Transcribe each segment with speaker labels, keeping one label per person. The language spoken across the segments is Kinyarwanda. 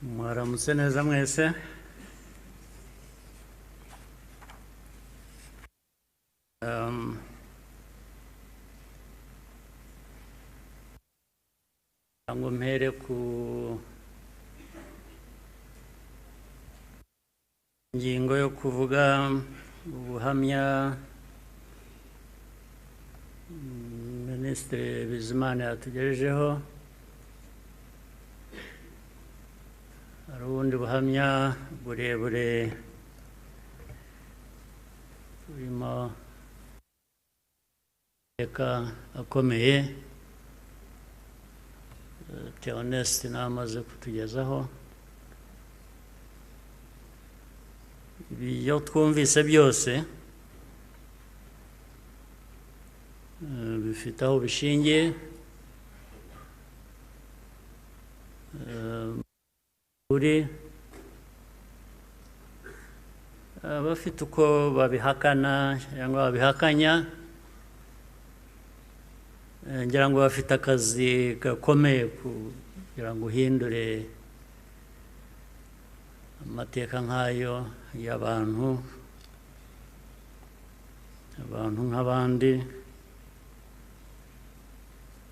Speaker 1: Mwaramutse neza mwese. Ngo mpere ku ngingo yo kuvuga ubuhamya Minisitiri Bizimana yatugejejeho. Hari ubundi buhamya burebure burimo amateka akomeye Theoneste namaze kutugezaho. Ibyo twumvise byose bifite aho bishingiye, bafite uko babihakana cyangwa babihakanya. Ngira ngo bafite akazi gakomeye kugira ngo uhindure amateka nk'ayo y'abantu nk'abandi,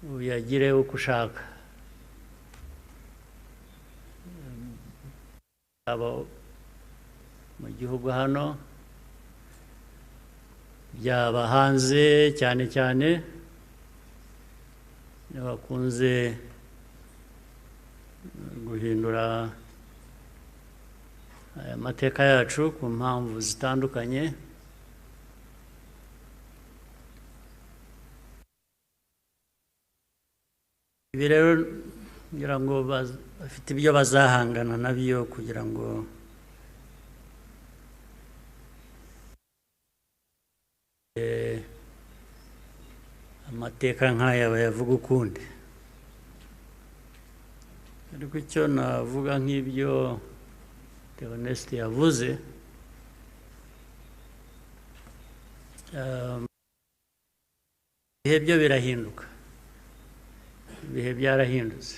Speaker 1: uyagire uko ushaka, aba mu gihugu hano byaba hanze, cyane cyane bakunze guhindura aya mateka yacu ku mpamvu zitandukanye. Ibi rero ngira ngo bafite ibyo bazahangana nabyo kugira ngo amateka nk'aya bayavuga ukundi. Ariko icyo navuga nk'ibyo Theoneste yavuze, ibihe byo birahinduka, ibihe byarahindutse.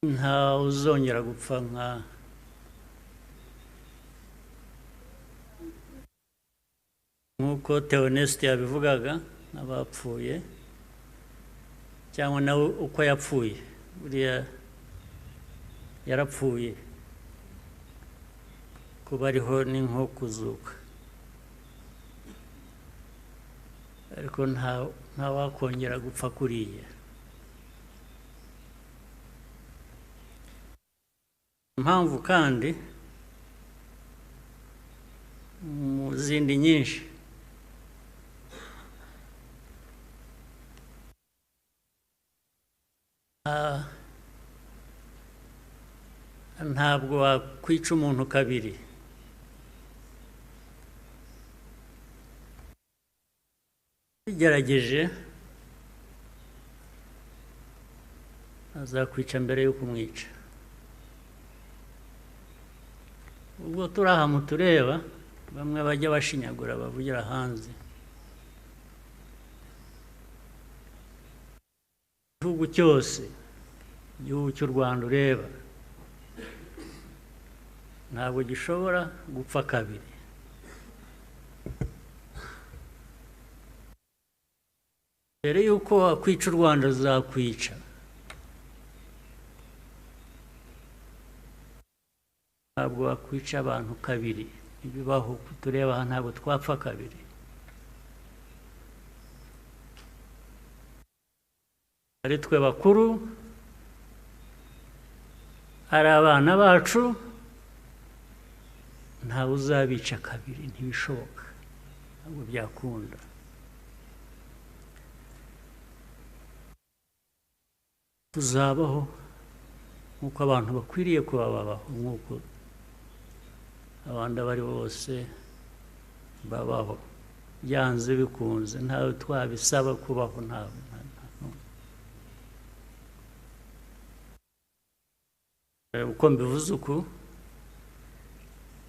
Speaker 1: Nta uzongera gupfa nk'uko Theoneste yabivugaga, n'abapfuye cyangwa nawe uko yapfuye. Buriya yarapfuye, kuba ariho ni nko kuzuka, ariko nta wakongera gupfa kuriya. Impamvu kandi mu zindi nyinshi, ntabwo wakwica umuntu kabiri. Bigerageje azakwica mbere yo kumwica. Ubwo turi aha mutureba, bamwe bajya bashinyagura bavugira hanze. Igihugu cyose, igihugu cy'u Rwanda ureba, ntabwo gishobora gupfa kabiri. Mbere y'uko wakwica u Rwanda uzakwica. Ntabwo wakwica abantu kabiri, ntibibaho. Tureba aha ntabwo twapfa kabiri. Ari twe bakuru, ari abana bacu, ntawe uzabica kabiri, ntibishoboka, ntabwo byakunda. Tuzabaho nk'uko abantu bakwiriye kuba babaho, nk'uko abandi abari bose babaho, byanze bikunze. Ntawe twabisaba kubaho, ntawe. Uko mbivuze uku,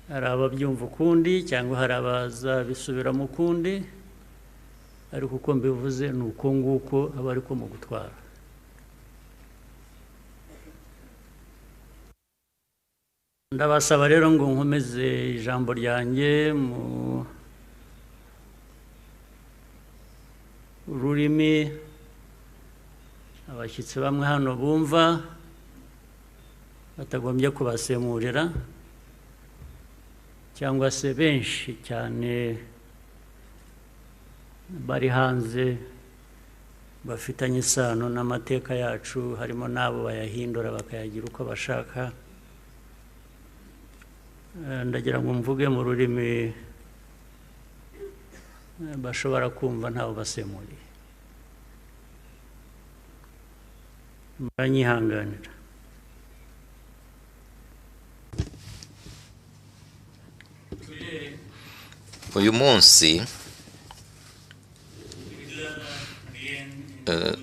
Speaker 1: hari ababyumva ukundi cyangwa hari abazabisubiramo ukundi, ariko uko mbivuze ni uko nguko aba ariko mu gutwara. Ndabasaba rero ngo nkomeze ijambo ryanjye mu rurimi abashyitsi bamwe hano bumva batagombye kubasemurira, cyangwa se benshi cyane bari hanze bafitanye isano n'amateka yacu, harimo n'abo bayahindura bakayagira uko bashaka. Ndagira ngo mvuge mu rurimi bashobora kumva ntawe basemuriye. Muranyihanganira.
Speaker 2: Uyu munsi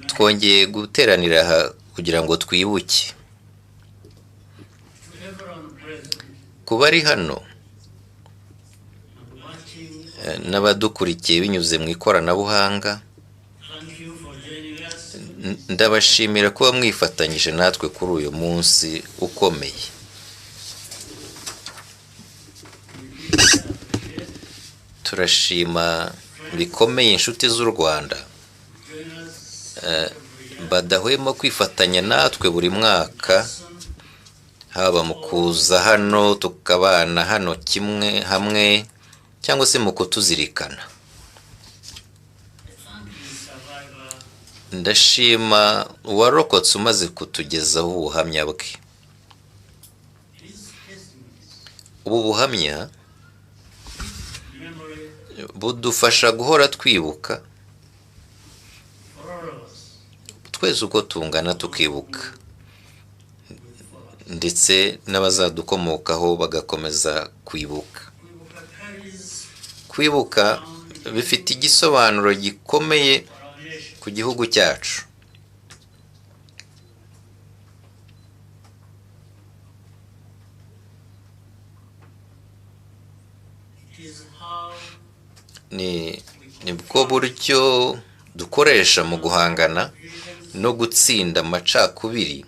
Speaker 2: twongeye guteranira aha kugira ngo twibuke kuba ari hano n'abadukurikiye binyuze mu ikoranabuhanga. Ndabashimira kuba mwifatanyije natwe kuri uyu munsi ukomeye. Turashima bikomeye inshuti z'u Rwanda badahwema kwifatanya natwe buri mwaka, haba mu kuza hano tukabana hano kimwe hamwe cyangwa se mu kutuzirikana. Ndashima uwarokotse umaze kutugezaho ubuhamya bwe. Ubu buhamya budufasha guhora twibuka, twese uko tungana tukibuka, ndetse n'abazadukomokaho bagakomeza kwibuka. Kwibuka bifite igisobanuro gikomeye ku gihugu cyacu. Ni bwo buryo dukoresha mu guhangana no gutsinda amacakubiri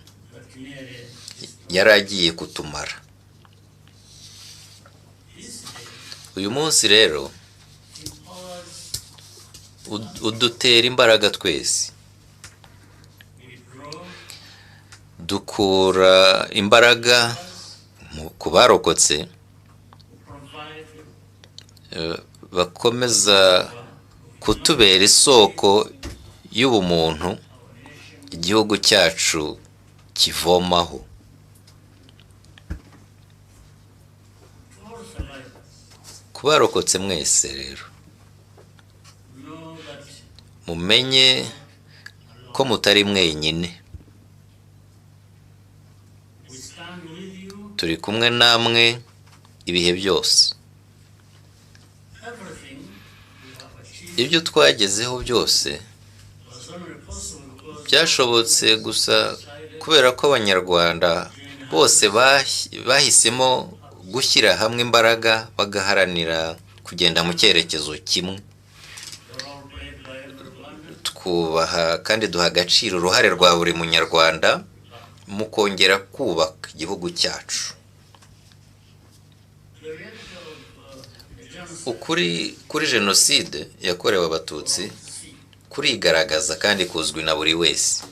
Speaker 2: yari agiye kutumara. Uyu munsi rero udutera imbaraga twese, dukura imbaraga ku barokotse, bakomeza kutubera isoko y'ubumuntu igihugu cyacu kivomaho. Ku barokotse mwese rero, mumenye ko mutari mwenyine. Turi kumwe namwe ibihe byose. Ibyo twagezeho byose byashobotse gusa kubera ko Abanyarwanda bose bahisemo gushyira hamwe imbaraga bagaharanira kugenda mu cyerekezo kimwe. Twubaha kandi duha agaciro uruhare rwa buri munyarwanda mu kongera kubaka igihugu cyacu. Ukuri kuri jenoside yakorewe Abatutsi kurigaragaza kandi kuzwi na buri wese.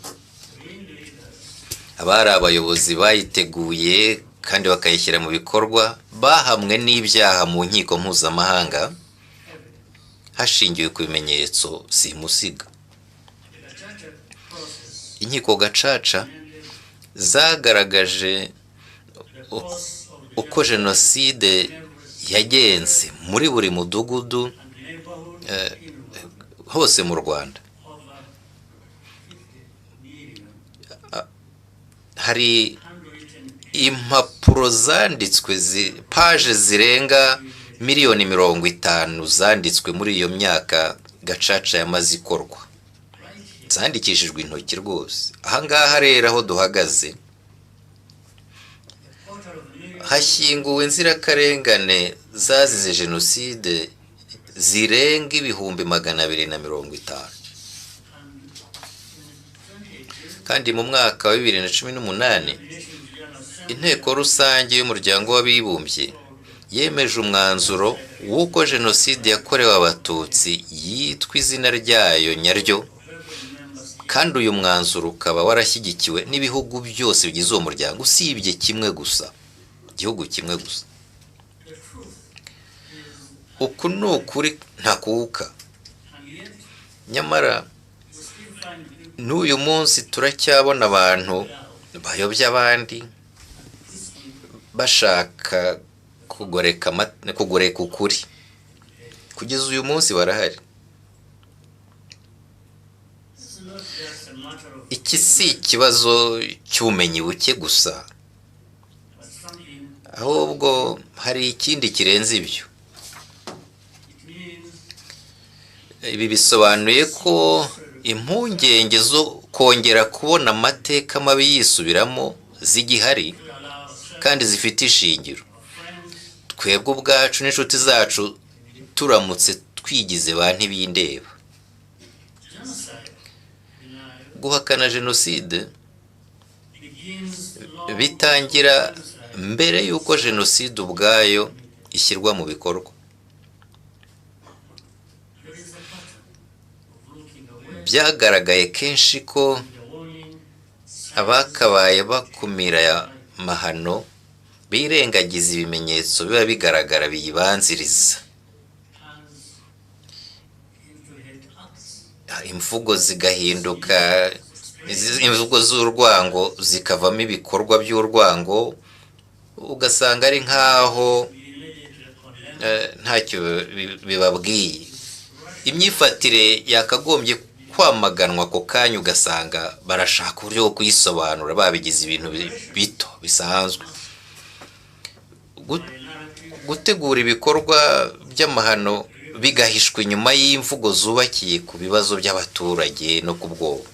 Speaker 2: Abari abayobozi bayiteguye kandi bakayishyira mu bikorwa bahamwe n'ibyaha mu nkiko mpuzamahanga hashingiwe ku bimenyetso simusiga. Inkiko gacaca zagaragaje uko jenoside yagenze muri buri mudugudu hose mu Rwanda. Hari impapuro zanditswe, paje zirenga 50,000,000 zanditswe muri iyo myaka gacaca yamaze ikorwa, zandikishijwe intoki rwose. Ahangaha rero aho duhagaze, hashyinguwe inzirakarengane zazize jenoside zirenga 250,000. kandi mu mwaka wa 2018 inteko rusange y'umuryango w'abibumbye yemeje umwanzuro w'uko jenoside yakorewe abatutsi yitwa izina ryayo nyaryo, kandi uyu mwanzuro ukaba warashyigikiwe n'ibihugu byose bigize uwo muryango usibye kimwe gusa, igihugu kimwe gusa. uku ni ukuri ntakuka. nyamara n'uyu munsi turacyabona abantu bayobya abandi bashaka kugoreka ukuri. kugeza uyu munsi barahari. iki si ikibazo cy'ubumenyi buke gusa, ahubwo hari ikindi kirenze ibyo. ibi bisobanuye ko impungenge zo kongera kubona amateka mabi yisubiramo zigihari kandi zifite ishingiro. twebwe ubwacu n'inshuti zacu turamutse twigize ba ntibindeba. guhakana jenoside bitangira mbere y'uko jenoside ubwayo ishyirwa mu bikorwa. byagaragaye kenshi ko abakabaye bakumira aya mahano birengagiza ibimenyetso biba bigaragara biyibanziriza. imvugo zigahinduka, imvugo z'urwango zikavamo ibikorwa by'urwango, ugasanga ari nk'aho ntacyo bibabwiye. imyifatire yakagombye kwamaganwa ako kanya ugasanga barashaka uburyo bwo kuyisobanura babigize ibintu bito bisanzwe. gutegura ibikorwa by'amahano bigahishwa inyuma y'imvugo zubakiye ku bibazo by'abaturage no ku bwoba.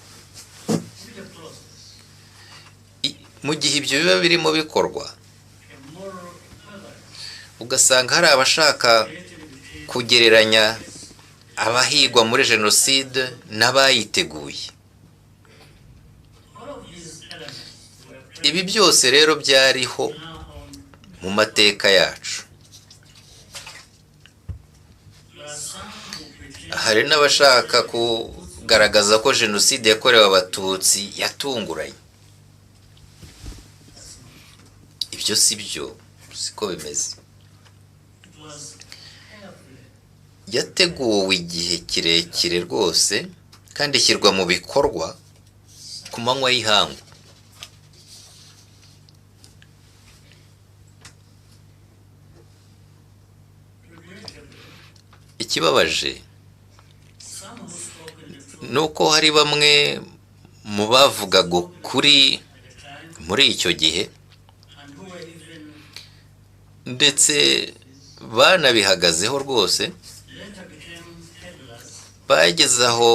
Speaker 2: mu gihe ibyo biba birimo bikorwa, ugasanga hari abashaka kugereranya abahigwa muri jenoside n'abayiteguye. ibi byose rero byariho mu mateka yacu. hari n'abashaka kugaragaza ko jenoside yakorewe abatutsi yatunguranye. ibyo si byo, siko bimeze. yateguwe igihe kirekire rwose kandi ishyirwa mu bikorwa ku manywa y'ihangu. ikibabaje ni uko hari bamwe mu bavugaga ukuri muri icyo gihe ndetse banabihagazeho rwose, bageze aho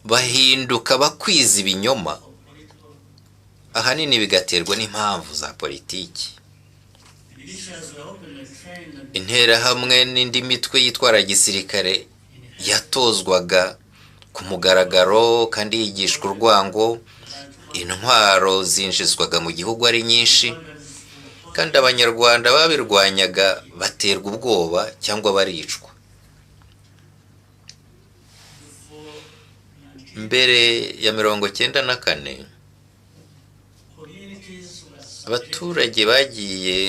Speaker 2: bahinduka bakwiza ibinyoma, ahanini bigaterwa n'impamvu za politiki. interahamwe n'indi mitwe yitwara gisirikare yatozwaga ku mugaragaro kandi yigishwa urwango. intwaro zinjizwaga mu gihugu ari nyinshi, kandi abanyarwanda babirwanyaga baterwa ubwoba cyangwa baricwa. mbere ya 1994 abaturage bagiye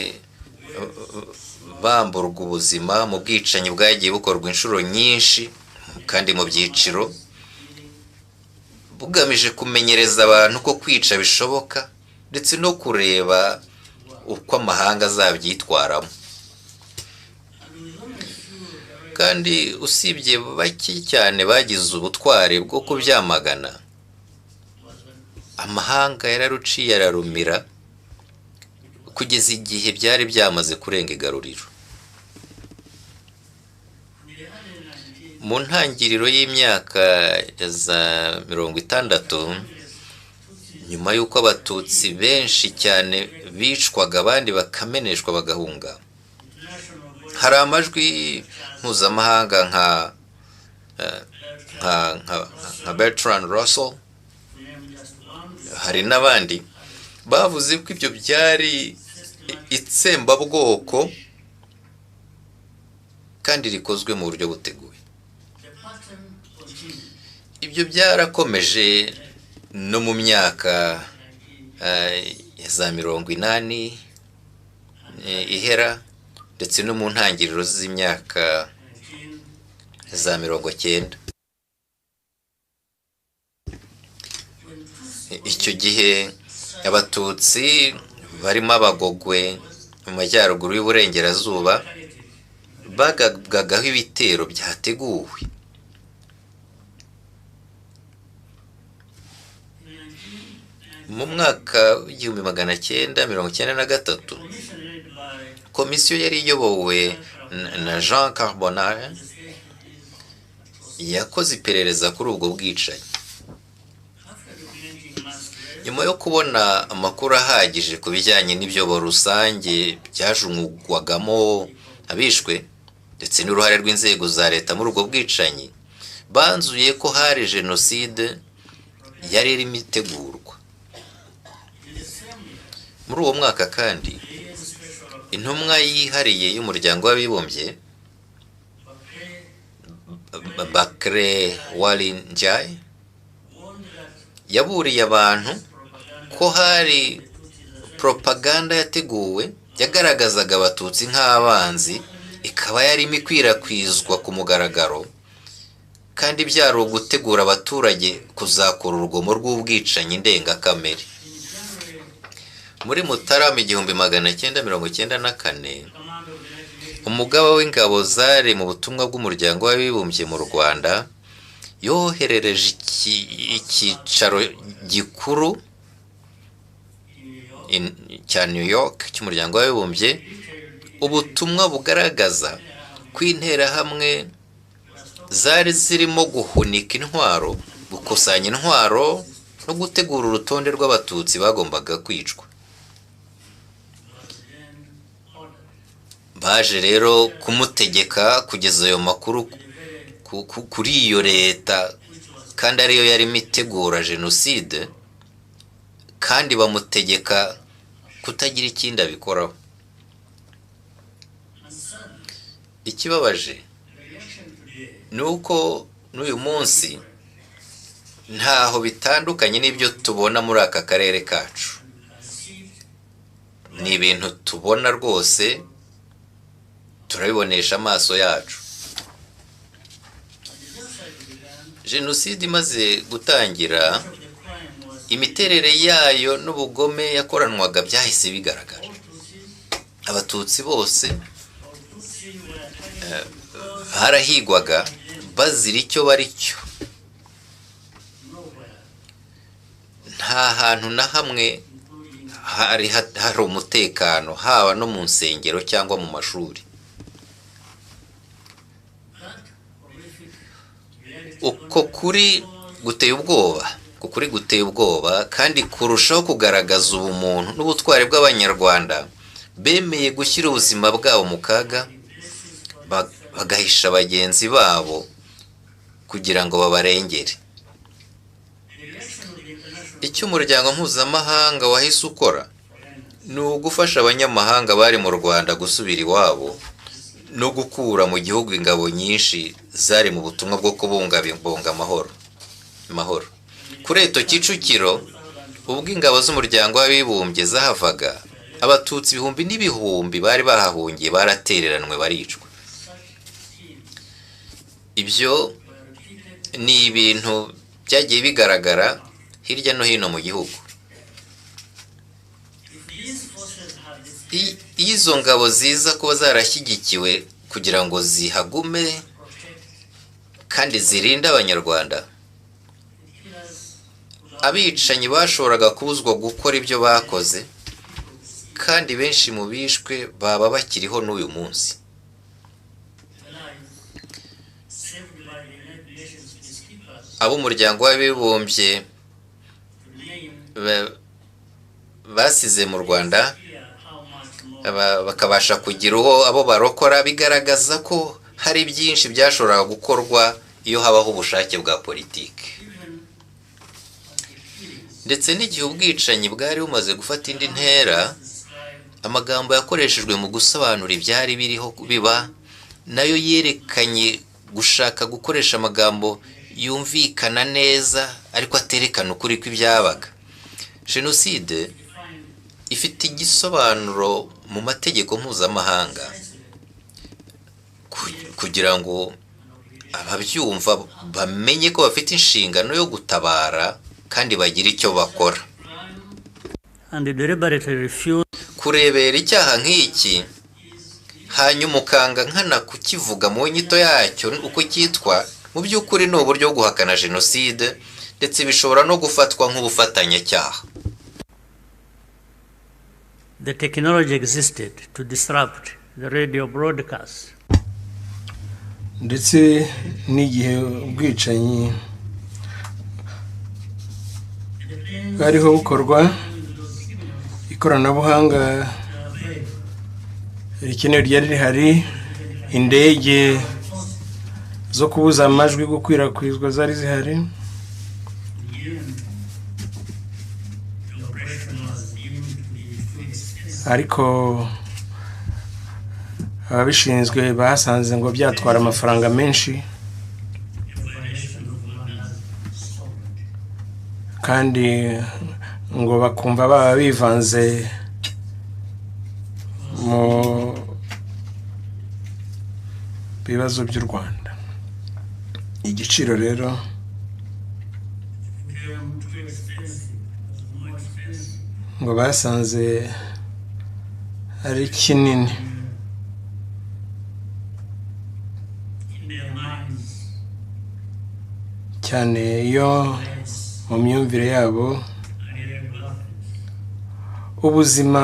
Speaker 2: bamburwa ubuzima mu bwicanyi bwagiye bukorwa inshuro nyinshi kandi mu byiciro, bugamije kumenyereza abantu ko kwica bishoboka ndetse no kureba uko amahanga azabyitwaramo. kandi usibye bake cyane bagize ubutwari bwo kubyamagana, amahanga yararuciye ararumira kugeza igihe byari byamaze kurenga igaruriro. mu ntangiriro y'imyaka ya za 60, nyuma y'uko abatutsi benshi cyane bicwaga abandi bakameneshwa bagahunga. Hari amajwi mpuzamahanga nka Bertrand Russell, hari n'abandi bavuze ko ibyo byari itsembabwoko kandi rikozwe mu buryo buteguye. Ibyo byarakomeje no mu myaka ya za 80 ihera ndetse no mu ntangiriro z'imyaka za 90. Icyo gihe abatutsi barimo abagogwe mu majyaruguru y'uburengerazuba bagabwagaho ibitero byateguwe. Mu mwaka w'1993 komisiyo yari iyobowe na Jean Carbonara yakoze iperereza kuri ubwo bwicanyi. Nyuma yo kubona amakuru ahagije ku bijyanye n'ibyobo rusange byajungwagamo abishwe ndetse n'uruhare rw'inzego za leta muri ubwo bwicanyi, banzuye ko hari jenoside yari irimo itegurwa. Muri uwo mwaka kandi intumwa yihariye y'umuryango w'abibumbye Bakre Walinjai yaburiye abantu ko hari propaganda yateguwe yagaragazaga abatutsi nk'abanzi, ikaba yarimo ikwirakwizwa ku mugaragaro kandi byari ugutegura abaturage kuzakora urugomo rw'ubwicanyi ndengakamere. Muri Mutarama 1994 umugaba w'ingabo zari mu butumwa bw'umuryango w'abibumbye mu Rwanda yoherereje icyicaro gikuru cya New York cy'umuryango w'abibumbye ubutumwa bugaragaza ko interahamwe zari zirimo guhunika intwaro, gukusanya intwaro no gutegura urutonde rw'abatutsi bagombaga kwicwa. Baje rero kumutegeka kugeza ayo makuru kuri iyo leta kandi ariyo yarimo itegura jenoside, kandi bamutegeka kutagira ikindi abikoraho. Ikibabaje ni uko n'uyu munsi ntaho bitandukanye n'ibyo tubona muri aka karere kacu. Ni ibintu tubona rwose, turabibonesha amaso yacu. Jenoside imaze gutangira, imiterere yayo n'ubugome yakoranwaga byahise bigaragara. Abatutsi bose barahigwaga bazira icyo bari cyo. Nta hantu na hamwe hari umutekano, haba no mu nsengero cyangwa mu mashuri. Uko kuri guteye ubwoba kandi kurushaho kugaragaza ubumuntu n'ubutwari bw'Abanyarwanda bemeye gushyira ubuzima bwabo mu kaga, bagahisha bagenzi babo kugira ngo babarengere. Icyo umuryango mpuzamahanga wahise ukora ni ugufasha abanyamahanga bari mu Rwanda gusubira iwabo no gukura mu gihugu ingabo nyinshi zari mu butumwa bwo kubungabunga amahoro. Kuri Eto Kicukiro, ubwo ingabo z'umuryango w'abibumbye zahavaga, abatutsi ibihumbi n'ibihumbi bari bahahungiye baratereranwe baricwa. Ibyo ni ibintu byagiye bigaragara hirya no hino mu gihugu. Izo ngabo ziza kuba zarashyigikiwe kugira ngo zihagume kandi zirinde Abanyarwanda, abicanyi bashoboraga kubuzwa gukora ibyo bakoze, kandi benshi mu bishwe baba bakiriho n'uyu munsi. Ab'umuryango w'abibumbye basize mu Rwanda bakabasha kugira abo barokora, bigaragaza ko hari byinshi byashoboraga gukorwa iyo habaho ubushake bwa politiki. Ndetse n'igihe ubwicanyi bwari bumaze gufata indi ntera, amagambo yakoreshejwe mu gusobanura ibyari biriho biba nayo yerekanye gushaka gukoresha amagambo yumvikana neza ariko aterekana ukuri kw'ibyabaga. Jenoside ifite igisobanuro mu mategeko mpuzamahanga kugira ngo ababyumva bamenye ko bafite inshingano yo gutabara kandi bagira icyo bakora. Kurebera icyaha nk'iki hanyuma ukanga nkana kukivuga mu nyito yacyo uko cyitwa, mu by'ukuri ni uburyo bwo guhakana jenoside, ndetse bishobora no gufatwa nk'ubufatanyacyaha.
Speaker 1: The technology existed to disrupt the radio broadcast.
Speaker 3: Ndetse n'igihe ubwicanyi bwariho bukorwa, ikoranabuhanga rikenewe ryari rihari, indege zo kubuza amajwi gukwirakwizwa zari zihari, ariko ababishinzwe basanze ngo byatwara amafaranga menshi, kandi ngo bakumva baba bivanze mu bibazo by'u Rwanda. Igiciro rero ngo basanze ari kinini, cyane iyo mu myumvire yabo ubuzima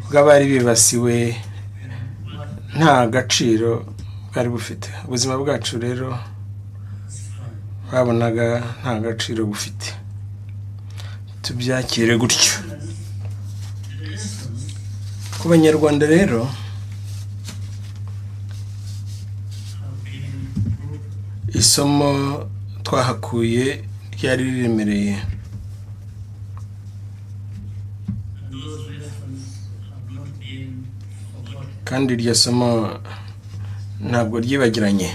Speaker 3: bw'abari bibasiwe nta gaciro bwari bufite. Ubuzima bwacu rero babonaga nta gaciro bufite. Tubyakire gutyo. Ku Banyarwanda rero isomo twahakuye ryari riremereye, kandi iryo somo ntabwo ryibagiranye.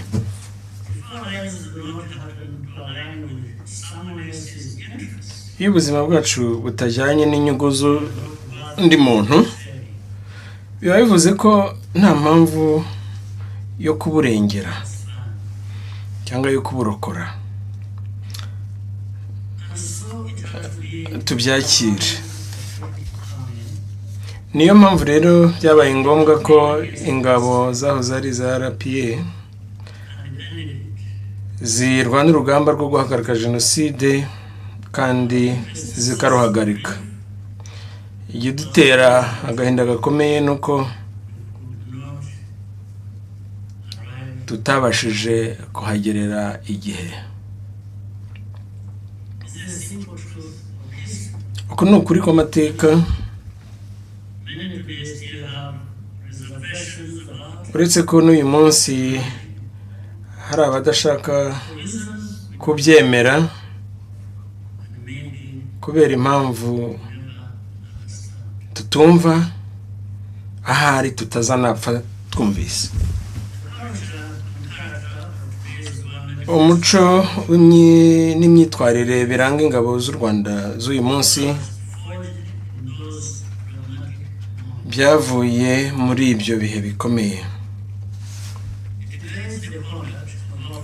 Speaker 3: Iyo ubuzima bwacu butajyanye n'inyungu z'undi muntu, biba bivuze ko nta mpamvu yo kuburengera cyangwa yo kuburokora. Tubyakire. Niyo mpamvu rero byabaye ngombwa ko ingabo zaho zari za RPA zirwana urugamba rwo guhagarika jenoside kandi zikaruhagarika. Igidutera agahinda gakomeye nuko tutabashije kuhagerera igihe. Uko ni ukuri kw'amateka. Uretse ko n'uyu munsi hari abadashaka kubyemera kubera impamvu tutumva, ahari tutazanapfa twumvise. Umuco n'imyitwarire biranga ingabo z'u Rwanda z'uyu munsi byavuye muri ibyo bihe bikomeye.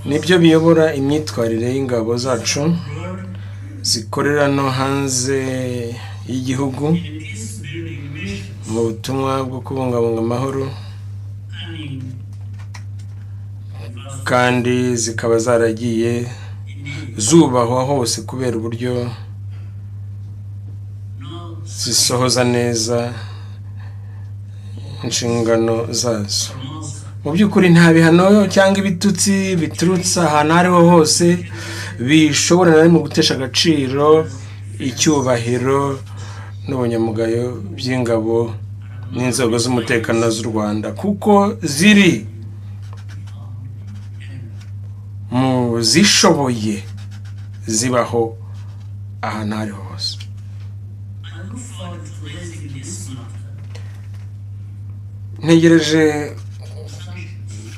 Speaker 3: Nibyo biyobora imyitwarire y'ingabo zacu zikorera no hanze y'igihugu mu butumwa bwo kubungabunga amahoro, kandi zikaba zaragiye zubahwa hose kubera uburyo zisohoza neza inshingano zazo. Mu by'ukuri nta bihano cyangwa ibitutsi biturutse ahantu ariho hose bishobora na rimwe gutesha agaciro, icyubahiro n'ubunyamugayo by'ingabo n'inzego z'umutekano z'u Rwanda, kuko ziri mu zishoboye zibaho ahantu ariho hose. Ntegereje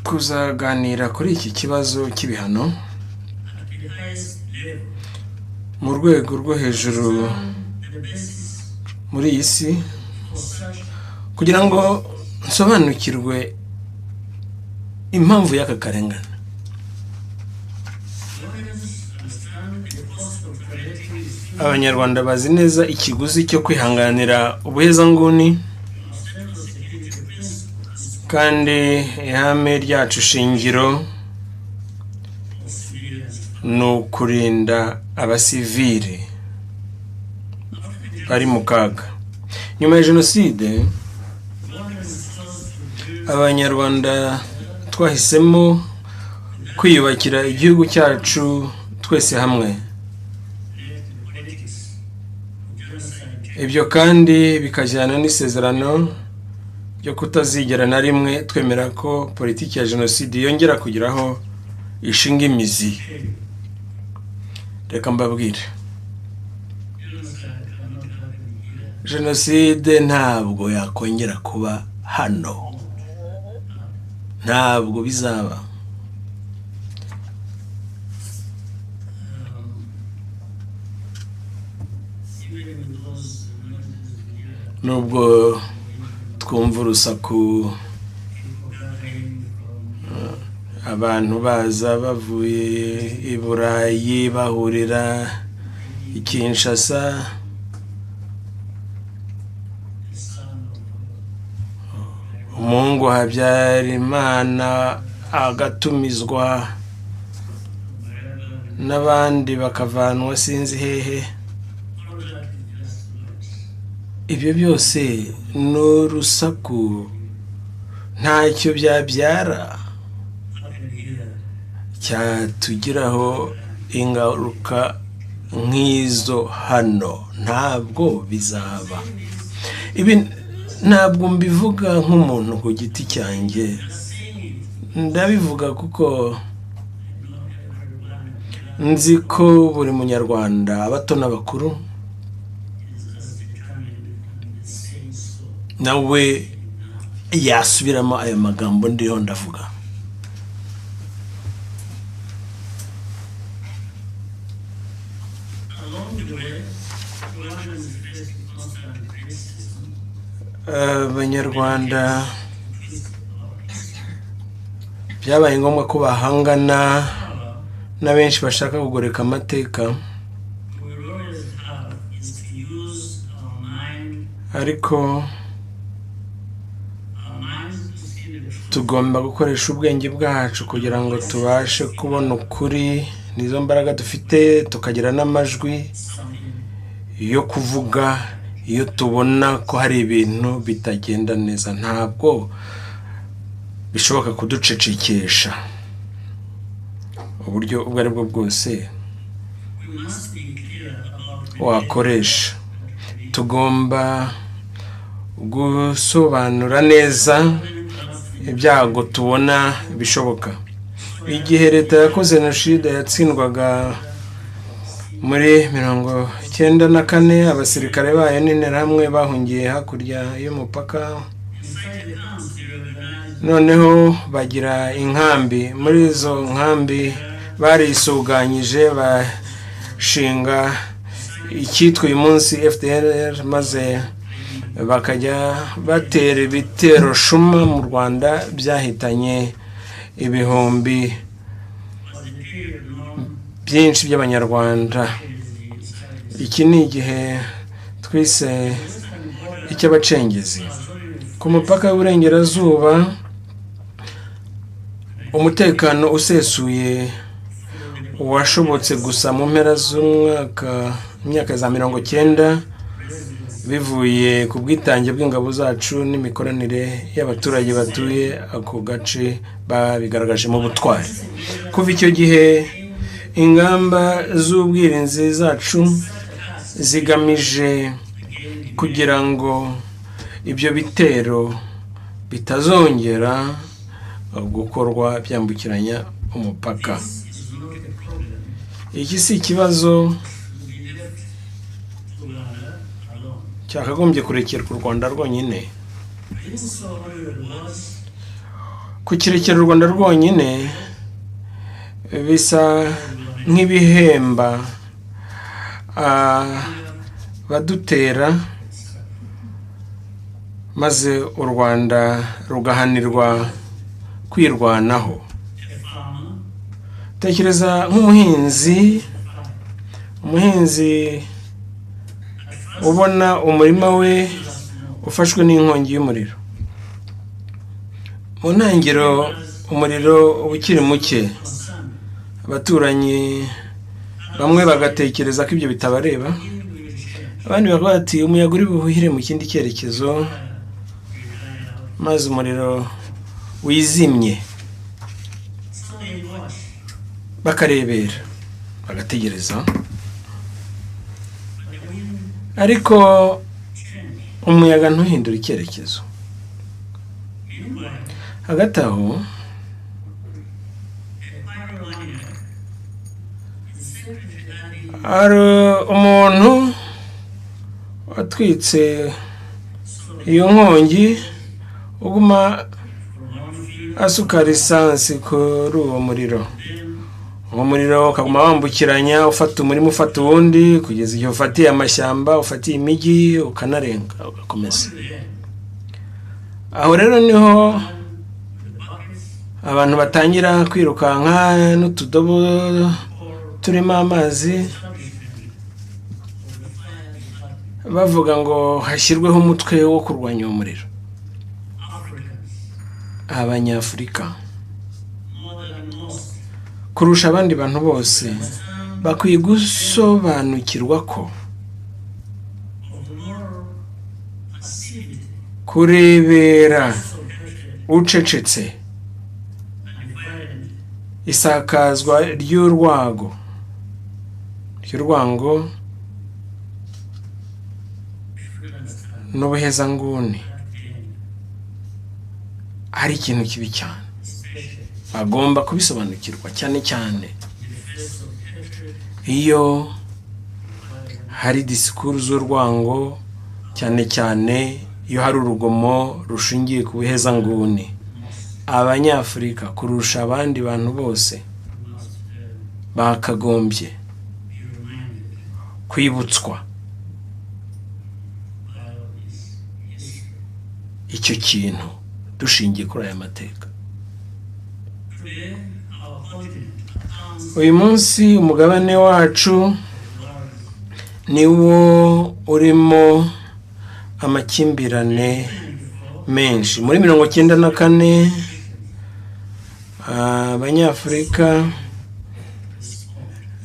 Speaker 3: kuzaganira kuri iki kibazo cy'ibihano mu rwego rwo hejuru muri iyi si, kugira ngo nsobanukirwe impamvu y'aka karengane. Abanyarwanda bazi neza ikiguzi cyo kwihanganira ubuhezanguni, kandi ihame ryacu shingiro ni ukurinda abasivili bari mu kaga. Nyuma ya jenoside, abanyarwanda twahisemo kwiyubakira igihugu cyacu twese hamwe. Ibyo kandi bikajyana n'isezerano ryo kutazigera na rimwe twemera ko politiki ya jenoside yongera kugiraho ishinga imizi. Reka mbabwire, jenoside ntabwo yakongera kuba hano, ntabwo bizaba. Nubwo twumva urusaku, abantu baza bavuye i Burayi bahurira i Kinshasa, umuhungu Habyarimana agatumizwa n'abandi bakavanwa sinzi hehe. Ibyo byose n'urusaku ntacyo byabyara cyatugiraho ingaruka nk'izo hano, ntabwo bizaba. Ibi ntabwo mbivuga nk'umuntu ku giti cyanjye, ndabivuga kuko nzi ko buri munyarwanda, abato n'abakuru, nawe yasubiramo ayo magambo ndiho ndavuga. Abanyarwanda byabaye ngombwa ko bahangana na benshi bashaka kugoreka amateka, ariko tugomba gukoresha ubwenge bwacu kugira ngo tubashe kubona ukuri. Nizo mbaraga dufite, tukagira n'amajwi yo kuvuga iyo tubona ko hari ibintu bitagenda neza. Ntabwo bishoboka kuducecekesha uburyo ubwo ari bwo bwose wakoresha. Tugomba gusobanura neza ibyago tubona bishoboka. Igihe leta yakoze jenoside yatsindwaga muri 1994, abasirikare bayo n'interahamwe bahungiye hakurya y'umupaka, noneho bagira inkambi. Muri izo nkambi barisuganyije, bashinga icyitwa uyu munsi FDLR, maze bakajya batera ibitero shuma mu Rwanda byahitanye ibihumbi byinshi by'abanyarwanda. Iki ni igihe twise icy'abacengezi. Ku mupaka w'Uburengerazuba, umutekano usesuye washobotse gusa mu mpera z'imyaka za 90, bivuye ku bwitange bw'ingabo zacu n'imikoranire y'abaturage batuye ako gace babigaragaje mu butwari. Kuva icyo gihe ingamba z'ubwirinzi zacu zigamije kugira ngo ibyo bitero bitazongera gukorwa byambukiranya umupaka. Iki si ikibazo cyakagombye kurekerwa u Rwanda rwonyine. Kukirekera u Rwanda rwonyine bisa nk'ibihemba badutera maze u Rwanda rugahanirwa kwirwanaho. Tekereza nk'umuhinzi ubona umurima we ufashwe n'inkongi y'umuriro. Mu ntangiriro umuriro ukiri muke, abaturanyi bamwe bagatekereza ko ibyo bitabareba, abandi bakavuga ati umuyaga uri buhire mu kindi cyerekezo, maze umuriro wizimye. Bakarebera, bagategereza, ariko umuyaga ntuhindura icyerekezo. Hagati aho hari umuntu watwitse iyo nkongi, uguma asuka lisansi kuri uwo muriro. Uwo muriro ukaguma wambukiranya, ufata umurimo ufata uwundi, kugeza igihe ufatiye amashyamba, ufatiye imijyi, ukanarenga ugakomeza. Aho rero niho abantu batangira kwirukanka n'utudobo turimo amazi, bavuga ngo hashyirweho umutwe wo kurwanya uwo muriro. Abanyafurika kurusha abandi bantu bose bakwiye gusobanukirwa ko kurebera ucecetse isakazwa ry'urwango n'ubuhezanguni ari ikintu kibi cyane. Bagomba kubisobanukirwa cyane cyane iyo hari disikuru z'urwango, cyane cyane iyo hari urugomo rushingiye ku buhezanguni. Abanyafurika kurusha abandi bantu bose bakagombye kwibutswa icyo kintu dushingiye kuri aya mateka. Uyu munsi umugabane wacu niwo urimo amakimbirane menshi. Muri 1994 abanyafurika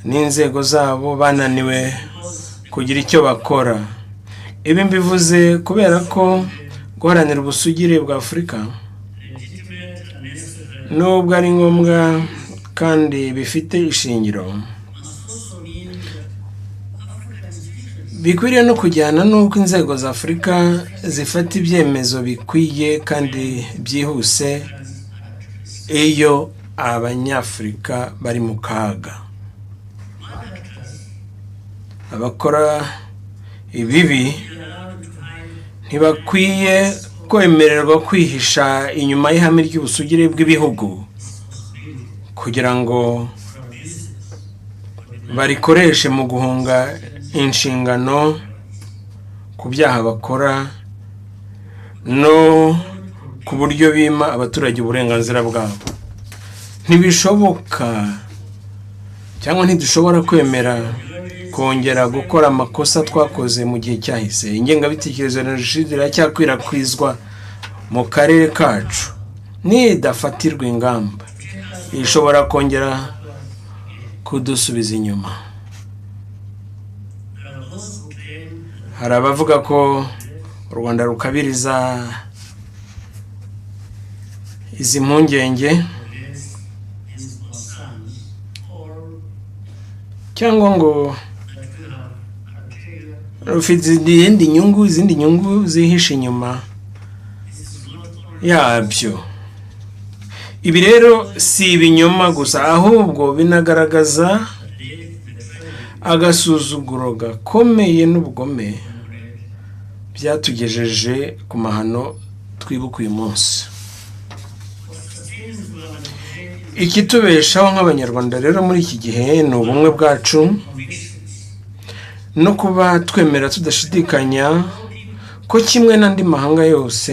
Speaker 3: n'inzego zabo bananiwe kugira icyo bakora. Ibi mbivuze kubera ko guharanira ubusugire bwa Afurika nubwo ari ngombwa kandi bifite ishingiro, bikwiriye no kujyana n'uko inzego za Afurika zifata ibyemezo bikwiye kandi byihuse iyo abanyafurika bari mu kaga. Abakora ibibi ntibakwiye kwemererwa kwihisha inyuma y'ihame ry'ubusugire bw'ibihugu kugira ngo barikoreshe mu guhunga inshingano ku byaha bakora no ku buryo bima abaturage uburenganzira bwabo. Ntibishoboka cyangwa ntidushobora kwemera kongera gukora amakosa twakoze mu gihe cyahise. Ingengabitekerezo ya jenoside iracyakwirakwizwa mu karere kacu, nidafatirwa ingamba ishobora kongera kudusubiza inyuma. Hari abavuga ko u Rwanda rukabiriza izi mpungenge cyangwa ngo rufite izindi nyungu zihishe inyuma yabyo. Ibi rero si ibinyoma gusa, ahubwo binagaragaza agasuzuguro gakomeye n'ubugome byatugejeje ku mahano twibuka uyu munsi. Ikitubeshaho nk'abanyarwanda rero muri iki gihe ni ubumwe bwacu no kuba twemera tudashidikanya ko kimwe n'andi mahanga yose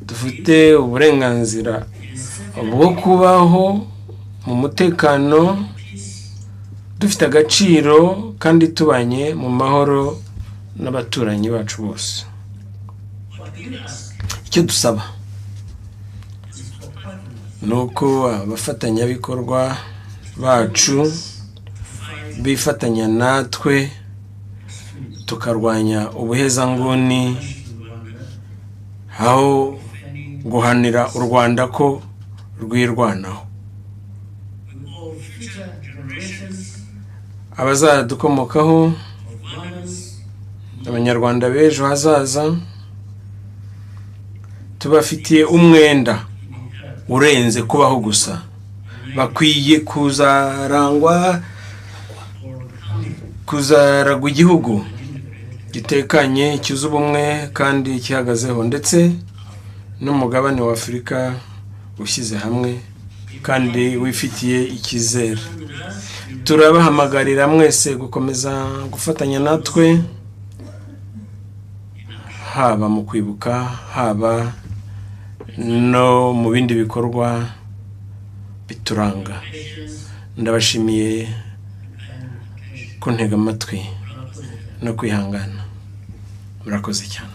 Speaker 3: dufite uburenganzira bwo kubaho mu mutekano, dufite agaciro kandi tubanye mu mahoro n'abaturanyi bacu bose. Icyo dusaba nuko abafatanyabikorwa bacu bifatanya natwe tukarwanya ubuhezanguni, aho guhanira u Rwanda ko rwirwanaho. Abazadukomokaho, abanyarwanda b'ejo hazaza, tubafitiye umwenda urenze kubaho gusa. Bakwiye kuzaragwa igihugu gitekanye, cyuzuye ubumwe kandi gihagazeho, ndetse n'umugabane wa Afurika ushyize hamwe kandi wifitiye icyizere. Turabahamagarira mwese gukomeza gufatanya natwe, haba mu kwibuka, haba no mu bindi bikorwa bituranga. Ndabashimiye kuntega amatwi no kwihangana. Murakoze cyane.